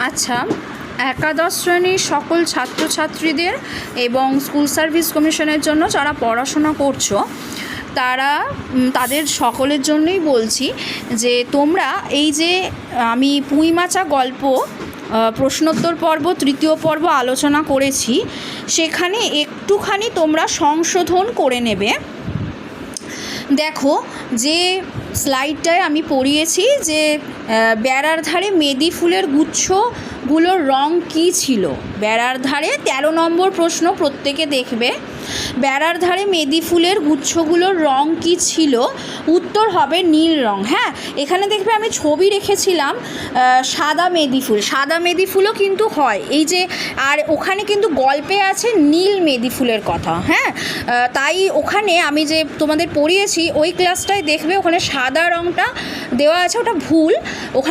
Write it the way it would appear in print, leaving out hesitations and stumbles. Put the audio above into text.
আচ্ছা, একাদশ শ্রেণীর সকল ছাত্রছাত্রীদের এবং স্কুল সার্ভিস কমিশনের জন্য যারা পড়াশোনা করছো তারা তাদের সকলের জন্যই বলছি যে তোমরা এই যে আমি পুঁইমাচা গল্প প্রশ্নোত্তর পর্ব তৃতীয় পর্ব আলোচনা করেছি, সেখানে একটুখানি তোমরা সংশোধন করে নেবে। দেখো যে স্লাইডটায় আমি পড়িয়েছি যে বেড়ার ধারে মেদি ফুলের গুচ্ছগুলোর রং কী ছিল। বেড়ার ধারে 13 নম্বর প্রশ্ন প্রত্যেকে দেখবে। বেড়ার ধারে মেদি ফুলের গুচ্ছগুলোর রং কী ছিল? উত্তর হবে নীল রং। হ্যাঁ, এখানে দেখবে আমি ছবি রেখেছিলাম সাদা মেদি ফুল। সাদা মেদি ফুলও কিন্তু হয়, এই যে, আর ওখানে কিন্তু গল্পে আছে নীল মেদি ফুলের কথা। হ্যাঁ, তাই ওখানে আমি যে তোমাদের পড়িয়েছি ওই ক্লাসটায় দেখবে ওখানে সাদা রংটা দেওয়া আছে, ওটা ভুল। ওখানে